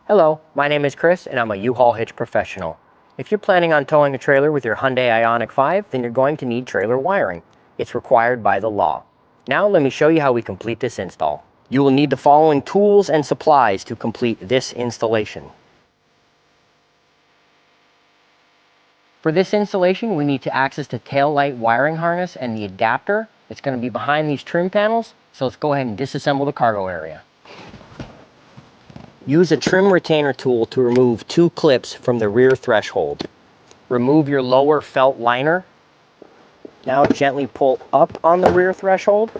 Hello, my name is Chris and I'm a U-Haul hitch professional. If you're planning on towing a trailer with your Hyundai Ioniq5, then you're going to need trailer wiring. It's required by the law. Now let me show you how we complete this install. You will need the following tools and supplies to complete this installation. For this installation, we need to access the tail light wiring harness and the adapter. It's going to be behind these trim panels, so let's go ahead and disassemble the cargo area. Use a trim retainer tool to remove 2 clips from the rear threshold. Remove your lower felt liner. Now gently pull up on the rear threshold.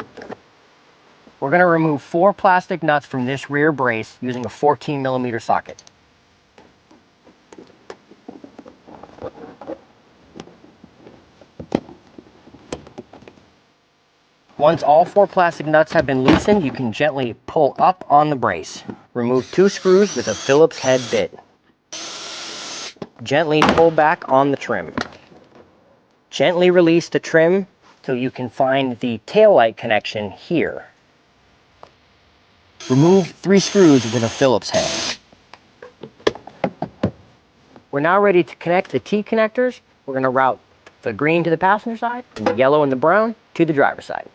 We're going to remove 4 plastic nuts from this rear brace using a 14mm socket. Once all 4 plastic nuts have been loosened, you can gently pull up on the brace. Remove 2 screws with a Phillips head bit. Gently pull back on the trim. Gently release the trim till you can find the taillight connection here. Remove 3 screws with a Phillips head. We're now ready to connect the T connectors. We're going to route the green to the passenger side and the yellow and the brown to the driver's side.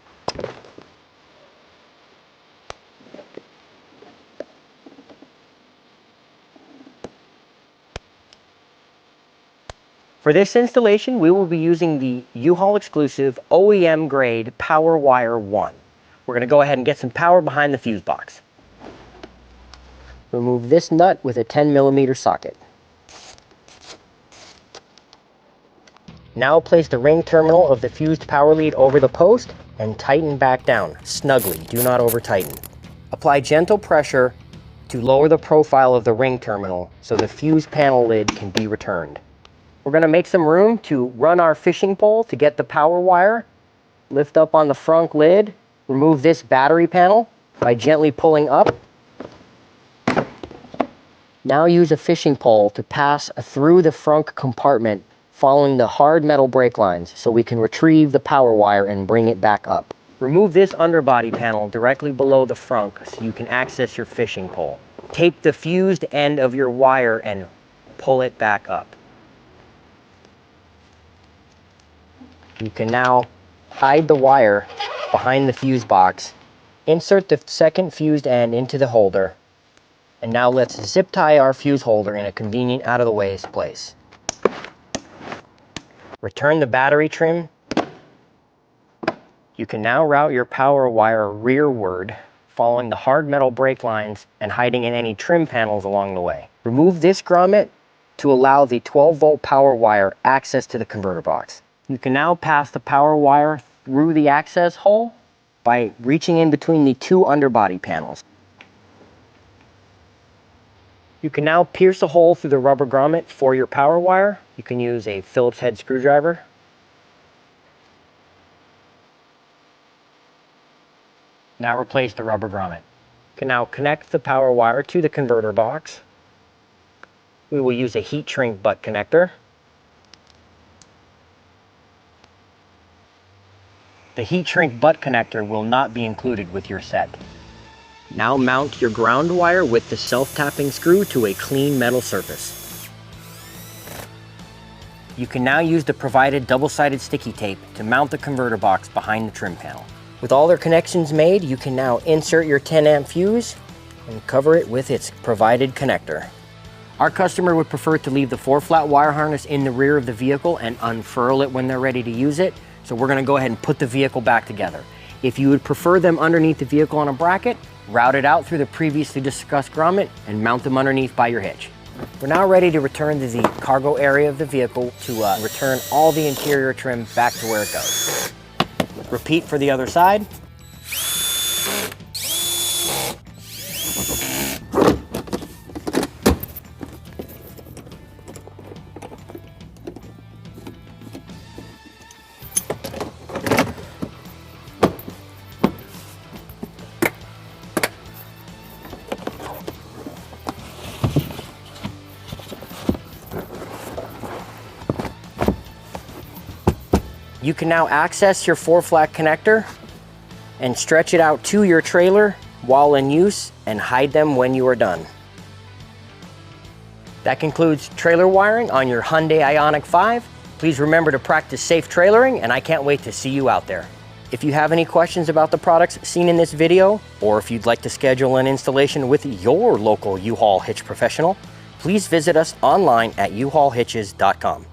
For this installation, we will be using the U-Haul exclusive OEM grade Power Wire 1. We're going to go ahead and get some power behind the fuse box. Remove this nut with a 10mm socket. Now place the ring terminal of the fused power lead over the post and tighten back down snugly. Do not over tighten. Apply gentle pressure to lower the profile of the ring terminal so the fuse panel lid can be returned. We're going to make some room to run our fishing pole to get the power wire. Lift up on the frunk lid. Remove this battery panel by gently pulling up. Now use a fishing pole to pass through the frunk compartment following the hard metal brake lines so we can retrieve the power wire and bring it back up. Remove this underbody panel directly below the frunk so you can access your fishing pole. Tape the fused end of your wire and pull it back up. You can now hide the wire behind the fuse box, insert the second fused end into the holder, and now let's zip tie our fuse holder in a convenient out of the way place. Return the battery trim. You can now route your power wire rearward, following the hard metal brake lines and hiding in any trim panels along the way. Remove this grommet to allow the 12-volt power wire access to the converter box. You can now pass the power wire through the access hole by reaching in between the 2 underbody panels. You can now pierce a hole through the rubber grommet for your power wire. You can use a Phillips head screwdriver. Now replace the rubber grommet. You can now connect the power wire to the converter box. We will use a heat shrink butt connector. The heat shrink butt connector will not be included with your set. Now mount your ground wire with the self-tapping screw to a clean metal surface. You can now use the provided double-sided sticky tape to mount the converter box behind the trim panel. With all their connections made, you can now insert your 10-amp fuse and cover it with its provided connector. Our customer would prefer to leave the 4-flat wire harness in the rear of the vehicle and unfurl it when they're ready to use it. So we're going to go ahead and put the vehicle back together. If you would prefer them underneath the vehicle on a bracket, route it out through the previously discussed grommet and mount them underneath by your hitch. We're now ready to return to the cargo area of the vehicle to return all the interior trim back to where it goes. Repeat for the other side. You can now access your 4-flat connector and stretch it out to your trailer while in use and hide them when you are done. That concludes trailer wiring on your Hyundai Ioniq 5. Please remember to practice safe trailering, and I can't wait to see you out there. If you have any questions about the products seen in this video, or if you'd like to schedule an installation with your local U-Haul hitch professional, please visit us online at uhaulhitches.com.